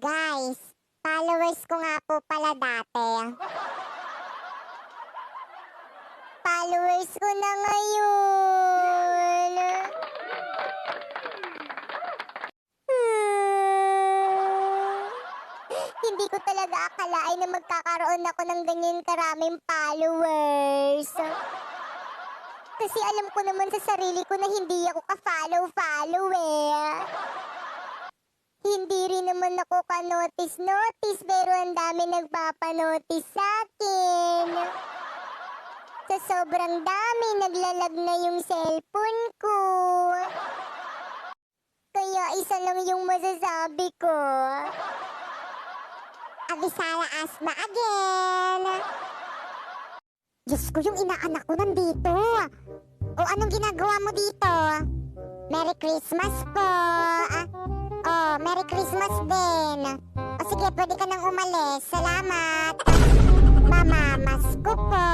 Guys, followers ko nga po pala dati. Followers ko na ngayon. Hindi ko talaga akalain na magkakaroon ako ng ganyan karaming followers. Kasi alam ko naman sa sarili ko na hindi ako ka-follow eh. Hindi rin naman ako ka-notice pero ang dami nagpapanotice sa akin. Sa sobrang dami, naglalag na yung cellphone ko. Kaya isa lang yung masasabi ko. Abisala Asma again. Diyos ko, yung inaanak ko nandito. O anong ginagawa mo dito? Merry Christmas po. Merry Christmas din. O sige, pwede ka nang umalis. Salamat. Mamamas ko po.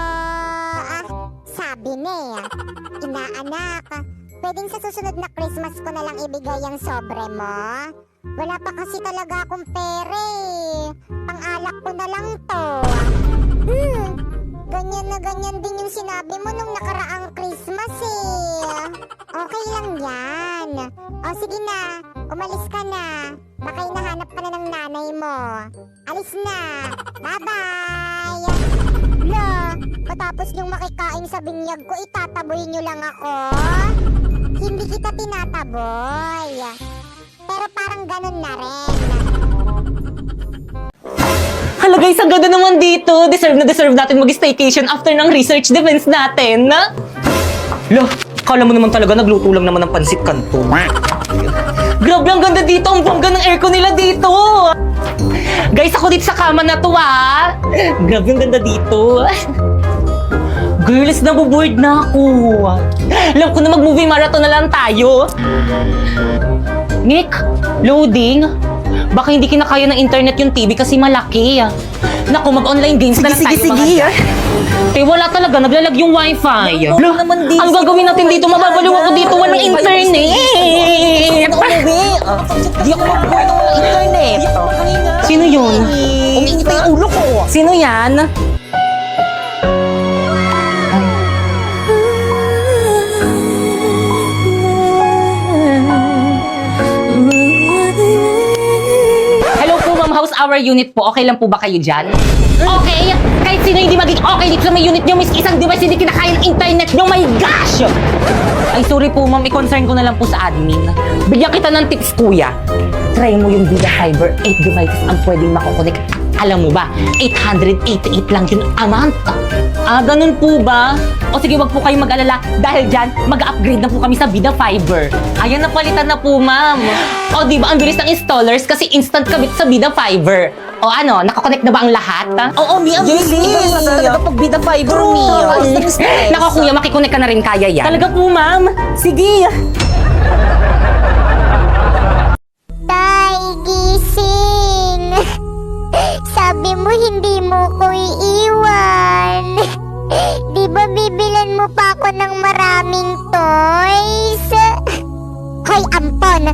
Sabi niya, inaanak, pwedeng sa susunod na Christmas ko na lang ibigay ang sobre mo? Wala pa kasi talaga akong pere. Pang-alak ko na lang to. Ganyan na ganyan din yung sinabi mo nung nakaraang Christmas eh. Okay lang yan. O sige na, umalis ka na. Baka hinahanap ka na ng nanay mo. Alis na. Bye-bye. No, matapos yung makikain sa binyag ko, itataboy nyo lang ako? Hindi kita tinataboy. Pero parang ganun na rin. Hala guys, ang ganda naman dito. Deserve na deserve natin mag-staycation after ng research defense natin. Lo, kala mo naman talaga nagluto lang naman ng pansit kanton. Grabe, ang ganda dito. Ang bongga ng aircon nila dito. Guys, ako dito sa kama na to Grabe, ang ganda dito. Girls, nabuboard na ako. Alam ko na mag-movie marathon na lang tayo. Nick, loading. Baka hindi kinakaya ng internet yung TV kasi malaki. Naku, mag-online games na lang tayo mga dyan. Eh, wala talaga. Naglalag yung wifi. Lo, ang gagawin natin dito? Mababaliw ako dito. Walang internet. Di ako mag-board ng walang internet. Sino yun? Umiinit na yung ulo ko. Sino yan? How's our unit po? Okay lang po ba kayo dyan? Okay! Kahit sino hindi maging okay dito sa may unit nyo, miss isang device hindi kinakaya ng internet nyo, my gosh! Ay, sorry po ma'am, i-concern ko na lang po sa admin. Bigyan kita ng tips, kuya. Try mo yung Vida Fiber, 8 devices ang pwedeng makokonek. Alam mo ba, 888 lang yun a month. Ganun po ba? O sige, wag po kayong mag-alala. Dahil dyan, mag-upgrade na po kami sa Vida Fiber. Ayan, napalitan na po, ma'am. O, di ba, ang bilis ng installers kasi instant kabit sa Vida Fiber. O ano, nakakonect na ba ang lahat? Oo, Mi, ang bilis. Iba talaga pag Vida Fiber, Mi. Naku, kuya, makikonek ka na rin kaya yan. Talaga po, ma'am. Sige. Tay, gising. Sabi mo hindi mo ko iiwan. Di ba bibilan mo pa ako ng maraming toys? Hoy, Ampon!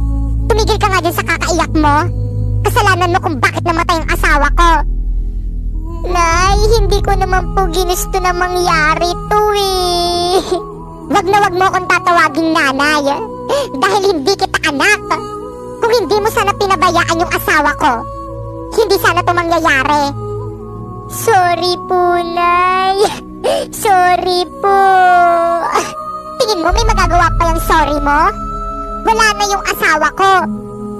Tumigil ka nga dyan sa kakaiyak mo. Kasalanan mo kung bakit namatay ang asawa ko. Nay, hindi ko naman po ginusto na mangyari to eh. Wag na wag mo akong tatawaging nanay. Dahil hindi kita anak. Kung hindi mo sana pinabayaan yung asawa ko, hindi sana to mangyayari. Sorry po, Nay. Sorry po. Tingin mo may magagawa pa yung sorry mo? Wala na yung asawa ko.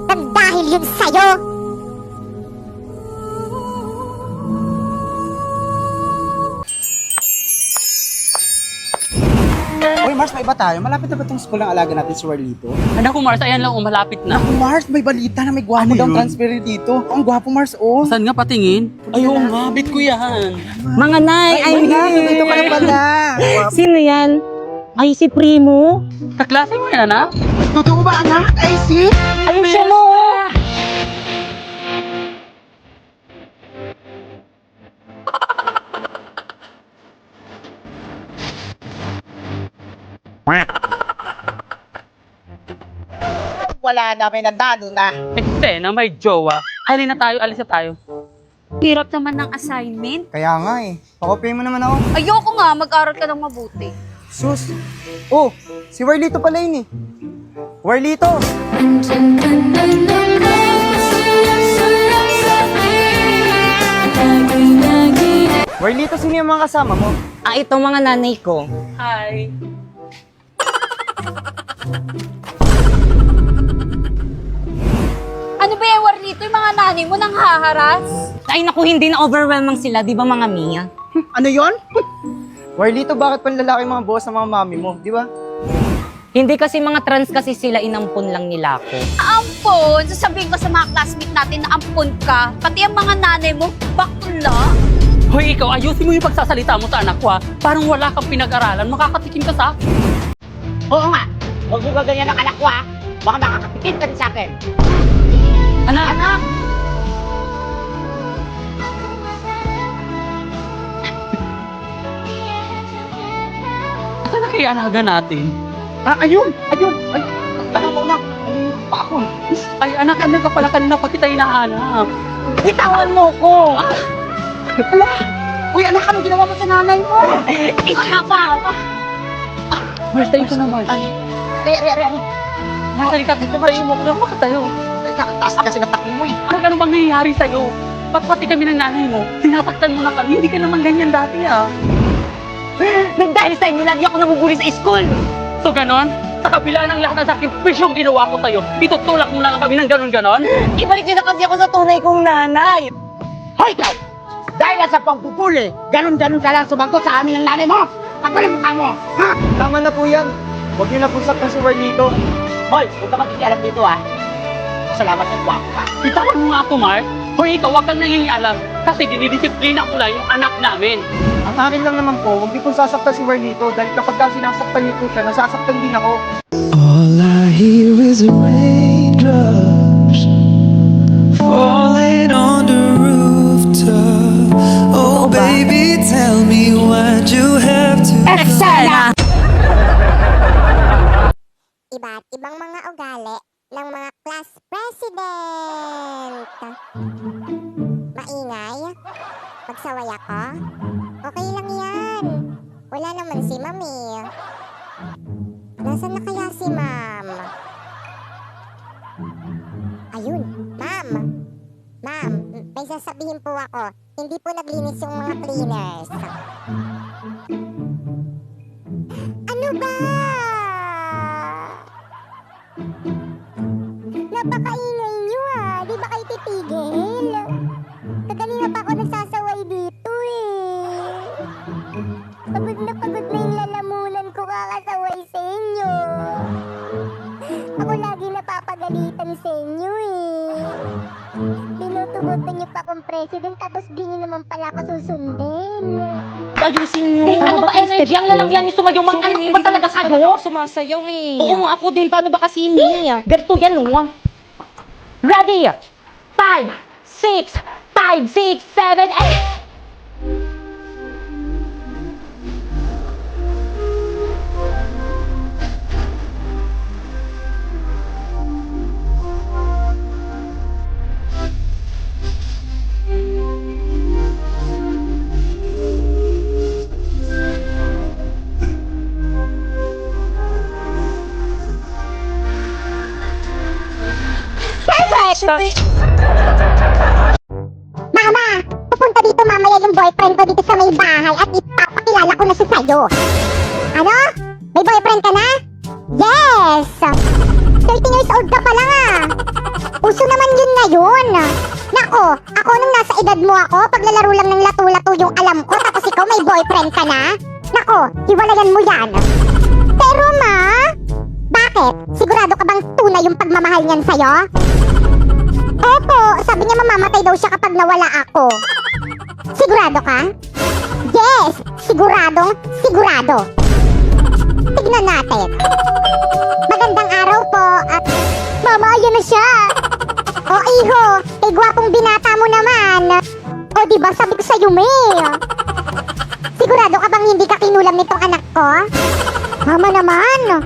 Nang dahil yun sa'yo. Uy, Mars, may iba tayo. Malapit na ba itong school ng alaga natin si Warlito? Anak ko, Mars, ayan lang, malapit na. Naku, Mars, may balita na may gwapo Ano daw yun? transfer dito. Ang gwapo, Mars, oh. Saan nga patingin? Ay, oo nga, bit ko yan. Mga nay, ay, Dito ka na pala. Sino yan? Ay, si Primo. Kaklase mo yan, anak? Totoo ba, anak? Ay, si? Ay, siya mo. Wala na, may nandano na. Este na may jowa. Alin na tayo, alis na tayo. Hirap naman ng assignment. Kaya nga eh. Pakopyahin mo naman ako. Ayoko nga, mag-aral ka ng mabuti. Sus. Oh, si Warlito pala yun eh. Warlito! Warlito, sino yung mga kasama mo? Ah, ito mga nanay ko. Hi. Ano ba yung Warlito? Yung mga nanay mo nang haharas? Ay naku, hindi na overwhelming sila, di ba mga Mia? Ano yon? Warlito, bakit panlalaki mga boss ng mga mami mo? Di ba? Hindi kasi mga trans kasi sila, inampun lang nila ako. Ampon! Sasabihin ko sa mga classmate natin na ampon ka. Pati ang mga nanay mo, bakla. Hoy, ikaw, ayusin mo yung pagsasalita mo sa anak ko ha. Parang wala kang pinag-aralan, makakatikim ka sa akin. Oo nga. Huwag mo gaganyan ang anak ko ha. Baka makakapitin ka rin sa akin. Anak! Anak! Saan na kaya alaga natin? Ah, ayun! Ayun! Ay, tama mo na. Pakon. Ay, anak, ano ka pala kanina pa kita hinahanap? Bitawan mo ko! Ala! Uy, anak, ano ginawa mo sa nanay mo? Ikaw pa! Mars, tayo ka naman. Re. Halika, dito tayo mo. Kailangan ka tayo. Taas kasi ng takbo mo eh. Ano bang nangyayari sa'yo? Pati kami ng nanay mo. Tinataktan mo na kami. Hindi ka naman ganyan dati ah. Nang dahil sa inyo, lagi ako nabubuli sa school! So ganon? Sa kabila ng lahat ng sakripisyong ginawa ko sa'yo, itutulak mo na lang kami ng ganon-ganon? Ibalik niyo na kasi ako sa tunay kong nanay! Hoy, ikaw! Dahil sa pangpupuli, ganon-ganon ka lang sumagot sa amin ng nanay mo! Kapal ang mukha mo! Ha? Tama na po yan. Huwag niyo na po saktan si Warlito. Hoy, huwag ka magkikialam dito ha! Salamat ng guwapo ka! Itawan mo nga ako, Mark. Hoy, ikaw, huwag kang nangingialam. Kasi dinidisiplina ko lang yung anak namin. Ang akin lang naman po, huwag niyo po sasaktan si Warlito dahil kapag ka sinasaktan niyo po siya, nasasaktan din ako. All I hear is raindrops falling on the rooftop. Oh, baby, tell me why'd you have to. Iba't ibang mga ugali ng mga class president. Maingay? Magsaway ako? Okay lang yan. Wala naman si Mami. Nasaan na kaya si Ma'am? Ayun, Ma'am. Ma'am, may sasabihin po ako. Hindi po naglinis yung mga cleaners. Ano ba? Napakaingay niyo ah. Di ba kayo titigil? Kaganina pa ako nagsasaway dito eh. Pagod na yung lalamunan ko kakasaway sa inyo. Ako lagi napapagalitan sa inyo eh. Tinutubutan niyo pa akong president tapos di niyo naman pala ako susundin. Ayusin mo. Ano ba energy? Ang lalagyan niyo sumayaw mag-anak ba talaga kayo? Sumasayaw eh. Oo, ako din. Paano ba kasi hindi? Ganito yan, oh. Ready? 5, 6, 7, 8. Mama, pupunta dito mamaya yung boyfriend ko dito sa may bahay at ipapakilala ko na siya sa'yo. Ano? May boyfriend ka na? Yes! 13 years old ka pa lang ah. Uso naman yun ngayon. Nako, ako nung nasa edad mo ako, paglalaro lang ng lato-lato yung alam ko, tapos ikaw may boyfriend ka na? Nako, hiwalayan mo yan. Pero ma, bakit? Sigurado ka bang tunay yung pagmamahal niyan sa'yo? Opo, sabi niya mamamatay daw siya kapag nawala ako. Sigurado ka? Yes, sigurado. Tignan natin. Magandang araw po at... Mama, ayun na siya. O iho, kay gwapong binata mo naman. O diba sabi ko sa'yo, May. Sigurado ka bang hindi ka kinulam nitong anak ko? Mama naman.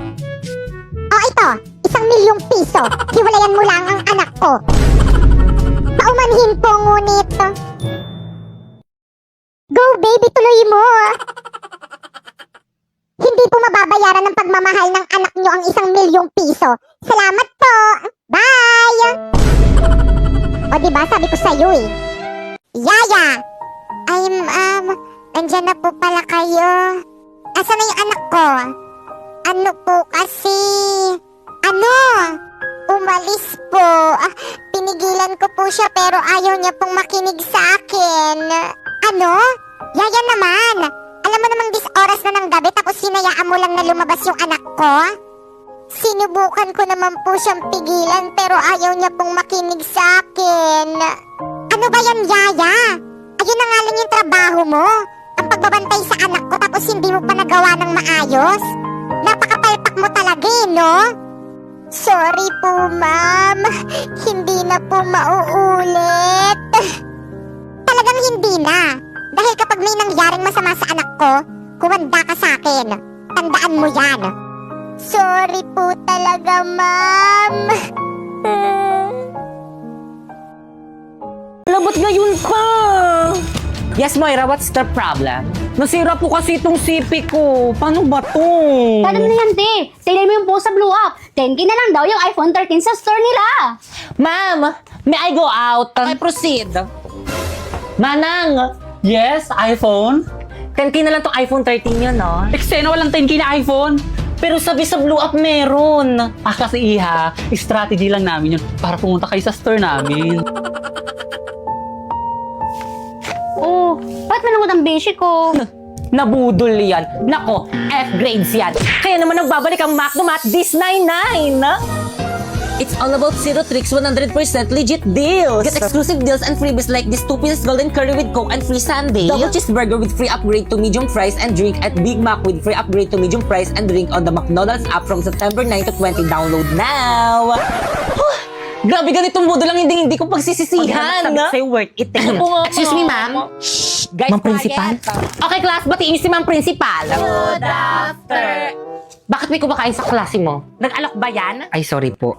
O ito, 1,000,000 piso. Hiwalayan mo lang ang anak ko. unit. Go, baby, tuloy mo. Hindi po mababayaran ng pagmamahal ng anak nyo ang 1,000,000 piso. Salamat po. Bye! O diba, sabi ko sa'yo eh. Yaya! Nandyan na po pala kayo. Asan na yung anak ko? Ano po kasi? Umalis po. Pinigilan ko po siya pero ayaw niya pong makinig sa akin. Ano? Yaya naman. Alam mo namang oras na ng gabi tapos hinayaan mo lang na lumabas yung anak ko? Sinubukan ko naman po siyang pigilan pero ayaw niya pong makinig sa akin. Ano ba yan, Yaya? Ayun na nga lang yung trabaho mo. Ang pagbabantay sa anak ko tapos hindi mo pa nagawa ng maayos. Napakapalpak mo talaga eh, no? Sorry po, ma'am. Hindi na po mauulit. Talagang hindi na. Dahil kapag may nangyaring masama sa anak ko, kumanda ka sa akin. Tandaan mo yan. Sorry po talaga, ma'am. Labot ngayon pa! Yes, Moira, what's the problem? Nasira po kasi itong CP ko. Paano ba to? Paano na yan, te? Tignan mo yung post sa Blue Up. 10K na lang daw yung iPhone 13 sa store nila. Ma'am, may I go out? I proceed. Manang, Yes, iPhone? 10K na lang tong iPhone 13 yun, no? Eksena, walang 10K na iPhone. Pero sabi sa Blue Up meron. Kasi iha, strategy lang namin yun para pumunta kayo sa store namin. Oh, ba't manunod ang beshi ko? Nabudol yan. Nako, F-grades yan. Kaya naman nagbabalik ang McDomat this 99. It's all about zero tricks, 100% legit deals. Get exclusive deals and freebies like this 2-piece golden curry with Coke and free sundae. Double cheeseburger with free upgrade to medium fries and drink at Big Mac with free upgrade to medium fries and drink on the McDonald's app from September 9 to 20. Download now! Grabe, ganitong modo lang hindi ko pagsisisihan. Sabi ko sa'yo, worth it. Excuse me, ma'am. Guys, Ma'am Principal. Okay, class, batiin niyo si Ma'am Principal. Good after. Bakit may kumakain sa klase mo? Nag-alok ba yan? Ay, sorry po.